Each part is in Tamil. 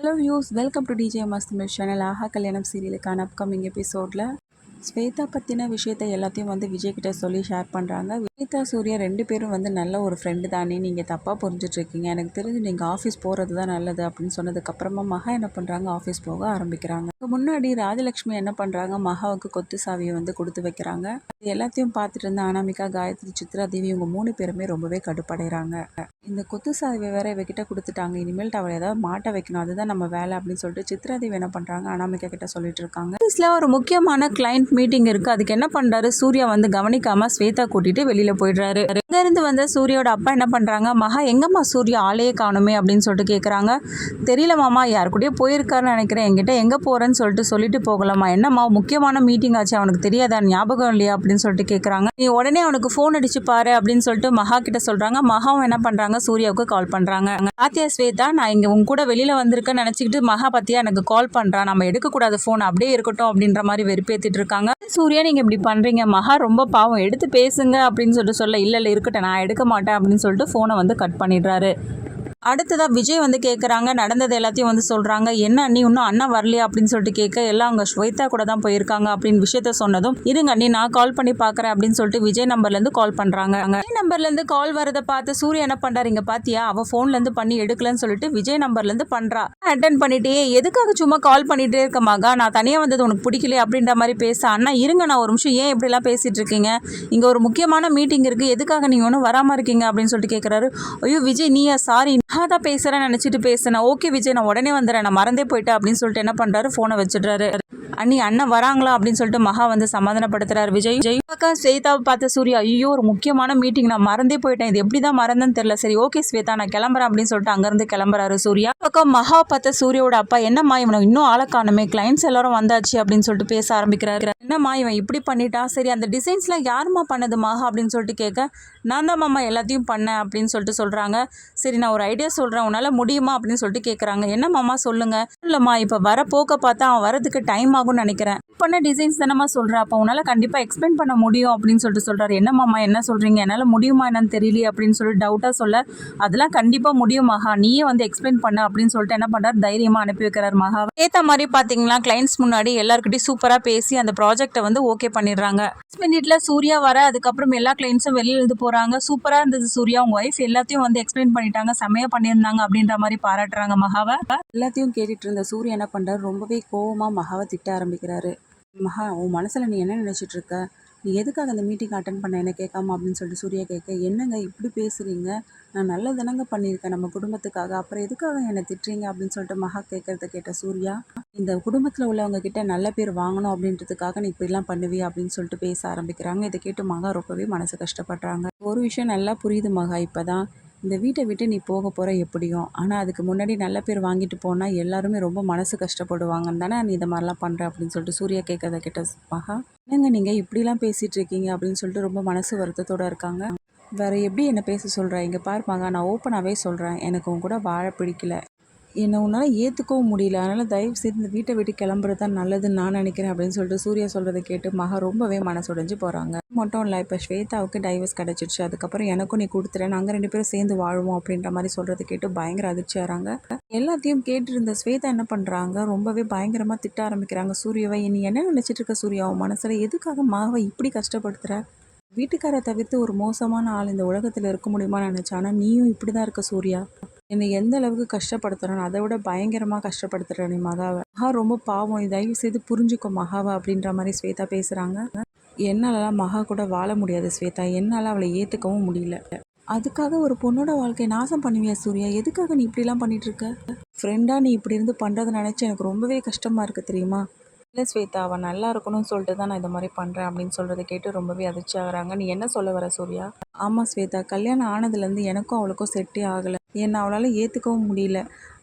Hello views, welcome to DJ Mast Tamil channel. Aaha Kalyanam சீரியலுக்கான அப்கமிங் எபிசோடில் ஸ்வேதா பற்றின விஷயத்தை எல்லாத்தையும் விஜய் கிட்ட சொல்லி ஷேர் பண்ணுறாங்க. ஸ்வேதா சூர்யா 2 பேரும் நல்ல ஒரு ஃப்ரெண்டு தானே, நீங்கள் தப்பாக புரிஞ்சிட்ருக்கீங்க, எனக்கு தெரிஞ்சு நீங்கள் ஆஃபீஸ் போகிறது தான் நல்லது அப்படின்னு சொன்னதுக்கப்புறமா மகா என்ன பண்ணுறாங்க, ஆஃபீஸ் போக ஆரம்பிக்கிறாங்க. முன்னாடி ராஜலக்ஷ்மி என்ன பண்ணுறாங்க, மகாவுக்கு கொத்து சாவியை கொடுத்து வைக்கிறாங்க. இது எல்லாத்தையும் பார்த்துட்டு இருந்த அனாமிகா, காயத்ரி, சித்ரா தேவி இவங்க 3 பேருமே ரொம்பவே கடுப்படைகிறாங்க. இந்த கொத்து சாவியை வேற இவகிட்ட கொடுத்துட்டாங்க, இனிமேல்ட்டு அவளை ஏதாவது மாட்ட வைக்கணும், அதுதான் நம்ம வேலை அப்படின்னு சொல்லிட்டு சித்ரா தேவி என்ன பண்ணுறாங்க, அனாமிகா கிட்ட சொல்லிட்டு இருக்காங்க. ஆஃபீஸில் ஒரு முக்கியமான கிளைண்ட் மீட்டிங் இருக்குது, அதுக்கு என்ன பண்ணுறாரு சூர்யா கவனிக்காமல் ஸ்வேதா கூட்டிகிட்டு வெளியில் போயிடுறாரு. அங்கேருந்து வந்த சூர்யாவோட அப்பா என்ன பண்ணுறாங்க, மகா எங்கம்மா சூர்யா ஆளையே காணுமே அப்படின்னு சொல்லிட்டு கேட்குறாங்க. தெரியல மாமா, யார் கூடயே போயிருக்காருன்னு நினைக்கிறேன், என்கிட்ட எங்கே போகிறேன்னு சொல்லிட்டு போகலாமா, என்னம்மா முக்கியமான மீட்டிங் ஆச்சு, அவனுக்கு தெரியாதா, ஞாபகம் இல்லையா அப்படின்னு சொல்லிட்டு கேட்குறாங்க. நீ உடனே அவனுக்கு ஃபோன் அடிச்சு பாரு அப்படின்னு சொல்லிட்டு மகா கிட்ட சொல்கிறாங்க. மகாவும் என்ன பண்ணுறாங்க, சூர்யாவுக்கு கால் பண்ணுறாங்க. பாத்தியா ஸ்வேதா, நான் இங்கே உங்க கூட வெளியில் வந்திருக்கேன்னு நினச்சிக்கிட்டு மகா பற்றியா எனக்கு கால் பண்ணுறான், நம்ம எடுக்கக்கூடாது ஃபோன், அப்படியே இருக்கட்டும் அப்படின்ற மாதிரி வெறுப்பேற்றிட்டு இருக்காங்க. சூர்யா நீங்கள் இப்படி பண்ணுறீங்க, மகா ரொம்ப பாவம், எடுத்து பேசுங்க அப்படின்னு சொல்ல இல்லை இருக்கட்டும் நான் எடுக்க மாட்டேன் அப்படின்னு சொல்லிட்டு ஃபோனை கட் பண்ணிடுறாரு. அடுத்ததாக விஜய் கேட்குறாங்க, நடந்தது எல்லாத்தையும் சொல்கிறாங்க. என்ன அண்ணி இன்னும் அண்ணா வரலையா அப்படின்னு சொல்லிட்டு கேட்க, எல்லாம் அவங்க ஸ்வேதா கூட தான் போயிருக்காங்க அப்படின்னு விஷயத்த சொன்னதும், இருங்க அண்ணி நான் கால் பண்ணி பார்க்குறேன் அப்படின்னு சொல்லிட்டு விஜய் நம்பர்லேருந்து கால் பண்ணுறாங்க. விஜய் நம்பர்லேருந்து கால் வரதை பார்த்து சூர்யா என்ன பண்ணுறாரு, இங்கே பார்த்தியா அவள் ஃபோன்லேருந்து பண்ணி எடுக்கலன்னு சொல்லிட்டு விஜய் நம்பர்லேருந்து பண்ணுறா. அட்டன் பண்ணிட்டே, எதுக்காக சும்மா கால் பண்ணிகிட்டே இருக்க மகா, நான் தனியாக வந்தது உனக்கு பிடிக்கலையே அப்படின்ற மாதிரி பேச, அண்ணா இருங்க நான் ஒரு நிமிஷம், ஏன் இப்படிலாம் பேசிகிட்டு இருக்கீங்க, இங்கே ஒரு முக்கியமான மீட்டிங் இருக்குது, எதுக்காக நீங்கள் ஒன்றும் வராமல் இருக்கீங்க அப்படின்னு சொல்லிட்டு கேட்குறாரு. ஐயோ விஜய் நீயா, சாரி நான் தான் பேசுகிறேன்னு நினச்சிட்டு பேசுனேன், ஓகே விஜய் நான் உடனே வந்துடுறேன், நான் மறந்தே போயிட்டேன் அப்படின்னு சொல்லிட்டு என்ன பண்ணுறாரு, ஃபோனை வச்சிடுறாரு. அண்ணி அண்ணன் வராங்களா அப்படின்னு சொல்லிட்டு மகா சமாதானப்படுத்துறாரு. விஜய் அக்கா ஸ்வேதாவை பார்த்த சூர்யா, ஐயோ ஒரு முக்கியமான மீட்டிங் நான் மறந்தே போயிட்டேன், இது எப்படி தான் மறந்தேன்னு தெரியல, சரி ஓகே ஸ்வேதா நான் கிளம்புறேன் அப்படின்னு சொல்லிட்டு அங்கேருந்து கிளம்புறாரு சூர்யா. பக்கம் மகா பார்த்த சூர்யாவோட அப்பா, என்னம்மா இவனை இன்னும் ஆளை காணுமே, கிளைண்ட்ஸ் எல்லாரும் வந்தாச்சு அப்படின்னு சொல்லிட்டு பேச ஆரம்பிக்கிறாரு. என்னம்மா இவன் இப்படி பண்ணிட்டான், சரி அந்த டிசைன்ஸ்லாம் யாருமா பண்ணது மகா அப்படின்னு சொல்லிட்டு கேட்க, நான் தான் மாமா எல்லாத்தையும் பண்ணேன் அப்படின்னு சொல்லிட்டு சொல்கிறாங்க. சரி நான் ஒரு ஐடியா சொல்கிறேன், உன்னால் முடியுமா அப்படின்னு சொல்லிட்டு கேட்குறாங்க. என்ன மாமா சொல்லுங்கள். இல்லைம்மா இப்போ வர போக்க பார்த்தா அவன் வரதுக்கு டைம் ஆகும்னு நினைக்கிறேன், பண்ண டிசைன்ஸ் தானம்மா சொல்கிறேன், அப்போ உன்னால் கண்டிப்பாக எக்ஸ்பிளைன் பண்ண முடியும் அப்படின்னு சொல்லிட்டு சொல்கிறாரு. என்ன மாமா என்ன சொல்கிறீங்க, என்னால் முடியுமா என்னன்னு தெரியலையே அப்படின்னு சொல்லிட்டு டவுட்டாக சொல்ல, அதெல்லாம் கண்டிப்பாக முடியும் மகா, நீயே எக்ஸ்பிளைன் பண்ண அப்படின்னு சொல்லிட்டு என்ன பண்ணுறாரு, தைரியமாக அனுப்பி வைக்கிறார் மகா. ஏற்ற மாதிரி பார்த்தீங்கன்னா கிளைண்ட்ஸ் முன்னாடி எல்லாருக்கிட்டையும் சூப்பராக பேசி அந்த ப்ராஜெக்டை ஓகே பண்ணிடுறாங்க. 6 மினிட்ல சூர்யா வர, அதுக்கப்புறம் எல்லா கிளைண்ட்ஸும் வெளியில் இருந்து போகிறாங்க. சூப்பராக இருந்தது சூர்யா, உங்கள் ஒய்ஃப் எல்லாத்தையும் எக்ஸ்பிளைன் பண்ணிட்டாங்க, செம்மையாக பண்ணியிருந்தாங்க அப்படின்ற மாதிரி பாராட்டுறாங்க மகாவை. எல்லாத்தையும் கேட்டுட்டு இருந்த சூர்யா என்ன பண்ணுறாரு, ரொம்பவே கோவமாக மகாவை திட்ட ஆரம்பிக்கிறாரு. மகா உன் மனசில் நீ என்ன நினச்சிட்டு இருக்க, நீ எதுக்காக அந்த மீட்டிங் அட்டன் பண்ண என்ன கேட்காம அப்படின்னு சொல்லிட்டு சூர்யா கேட்க, என்னங்க இப்படி பேசுகிறீங்க, நான் நல்லதானங்க பண்ணியிருக்கேன் நம்ம குடும்பத்துக்காக, அப்புறம் எதுக்காக என்னை திட்டுறீங்க அப்படின்னு சொல்லிட்டு மகா கேட்கறத கேட்ட சூர்யா, இந்த குடும்பத்தில் உள்ளவங்க கிட்ட நல்ல பேர் வாங்கணும் அப்படின்றதுக்காக நீ இப்படிலாம் பண்ணுவியா அப்படின்னு சொல்லிட்டு பேச ஆரம்பிக்கிறாங்க. இதை கேட்டு மகா ரொம்பவே மனசு கஷ்டப்படுறாங்க. ஒரு விஷயம் நல்லா புரியுது மகா, இப்போ தான் இந்த வீட்டை விட்டு நீ போக போகிற எப்படியும், ஆனால் அதுக்கு முன்னாடி நல்ல பேர் வாங்கிட்டு போனால் எல்லாருமே ரொம்ப மனசு கஷ்டப்படுவாங்கன்னு தானே நீ இந்த மாதிரிலாம் பண்ணுற அப்படின்னு சொல்லிட்டு சூர்யா கேட்கறத கேட்ட மகா, என்னங்க நீங்கள் இப்படிலாம் பேசிகிட்டு இருக்கீங்க அப்படின்னு சொல்லிட்டு ரொம்ப மனசு வருத்தத்தோடு இருக்காங்க. வேறு எப்படி என்னை பேச சொல்கிறேன், இங்கே பாரு மகா நான் ஓப்பனாகவே சொல்கிறேன், எனக்கு உன் கூட வாழ பிடிக்கல, என்னை உன்னால் ஏற்றுக்கவும் முடியல, அதனால் தயவு செய்து இந்த வீட்டை விட்டு கிளம்புறது தான் நல்லதுன்னு நான் நினைக்கிறேன் அப்படின்னு சொல்லிட்டு சூர்யா சொல்கிறத கேட்டு மகா ரொம்பவே மனசுடைஞ்சு போகிறாங்க. மட்டும் இல்லை, இப்போ ஸ்வேதாவுக்கு டைவர்ஸ் கிடச்சிருச்சு, அதுக்கப்புறம் எனக்கும் நீ கொடுத்துறேன், நாங்கள் 2 பேரும் சேர்ந்து வாழ்வோம் அப்படின்ற மாதிரி சொல்கிறத கேட்டு பயங்கர அதிர்ச்சியாகிறாங்க. எல்லாத்தையும் கேட்டிருந்த ஸ்வேதா என்ன பண்ணுறாங்க, ரொம்பவே பயங்கரமாக திட்ட ஆரம்பிக்கிறாங்க சூர்யாவை. நீ என்ன நினச்சிட்டு இருக்க சூர்யா, உன் மனசில் எதுக்காக மகாவை இப்படி கஷ்டப்படுத்துகிற, வீட்டுக்காரை தவிர்த்து ஒரு மோசமான ஆள் இந்த உலகத்தில் இருக்க முடியுமா நினச்சா, ஆனால் நீயும் இப்படி தான் இருக்க சூர்யா, என்னை எந்த அளவுக்கு கஷ்டப்படுத்துகிறேன்னு அதை விட பயங்கரமாக கஷ்டப்படுத்துகிற நீ மகாவை, மகா ரொம்ப பாவம், தயவு செய்து புரிஞ்சுக்கோ மகாவை அப்படின்ற மாதிரி ஸ்வேதா பேசுகிறாங்க. என்னாலலாம் மகா கூட வாழ முடியாது ஸ்வேதா, என்னால் அவளை ஏற்றுக்கவும் முடியல, அதுக்காக ஒரு பொண்ணோட வாழ்க்கையை நாசம் பண்ணுவியா சூர்யா, எதுக்காக நீ இப்படிலாம் பண்ணிகிட்ருக்க, ஃப்ரெண்டாக நீ இப்படி இருந்து பண்ணுறதை நினச்சி எனக்கு ரொம்பவே கஷ்டமாக இருக்குது தெரியுமா. இல்லை ஸ்வேதா, அவன் நல்லா இருக்கணும்னு சொல்லிட்டு தான் நான் இந்த மாதிரி பண்ணுறேன் அப்படின்னு சொல்கிறத கேட்டு ரொம்பவே அதிர்ச்சி ஆகுறாங்க. நீ என்ன சொல்ல வர சூர்யா. ஆமாம் ஸ்வேதா, கல்யாணம் ஆனதுலேருந்து எனக்கும் அவளுக்கும் செட்டே ஆகலை, என்னை அவளால் ஏற்றுக்கவும் முடியல,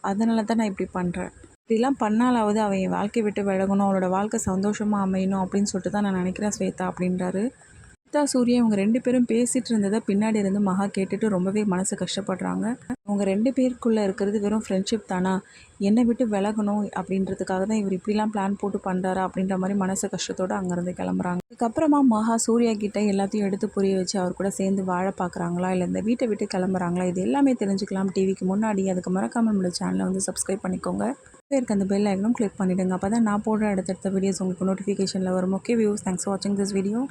அதனால தான் நான் இப்படி பண்ணுறேன், இப்படிலாம் பண்ணாலாவது அவன் என் வாழ்க்கையை விட்டு விலகணும், அவளோட வாழ்க்கை சந்தோஷமாக அமையணும் அப்படின்னு சொல்லிட்டு தான் நான் நினைக்கிறேன் ஸ்வேதா அப்படின்றாரு. ஸ்வேதா சூர்யா இவங்க 2 பேரும் பேசிட்டு இருந்ததை பின்னாடி இருந்து மகா கேட்டுட்டு ரொம்பவே மனசு கஷ்டப்படுறாங்க. அவங்க 2 பேருக்குள்ளே இருக்கிறது வெறும் ஃப்ரெண்ட்ஷிப் தானா, என்னை விட்டு விலகணும் அப்படின்றதுக்காக தான் இவர் இப்படிலாம் பிளான் போட்டு பண்ணுறாரா அப்படின்ற மாதிரி மனசு கஷ்டத்தோடு அங்கேருந்து கிளம்புறாங்க. அதுக்கப்புறமா மகா சூர்யா கிட்ட எல்லாத்தையும் எடுத்து புரிய வச்சு அவர் கூட சேர்ந்து வாழ பார்க்குறாங்களா இல்லை இந்த வீட்டை விட்டு கிளம்புறாங்களா, இது எல்லாமே தெரிஞ்சுக்கலாம் டிவிக்கு முன்னாடி. அதுக்கு மறக்காமல் நம்மளோட சேனலை வந்து சப்ஸ்கிரைப் பண்ணிக்கோங்க. பேருக்கு அந்த பெல் ஐக்கனும் கிளிக் பண்ணிவிடுங்க. அப்போ தான் நான் போடுற அடுத்தடுத்த வீடியோஸ் உங்களுக்கு நோட்டிஃபிகேஷனில் வரும். ஓகே வியூஸ், தேங்க்ஸ் ஃபார் வாட்சிங் திஸ் வீடியோ.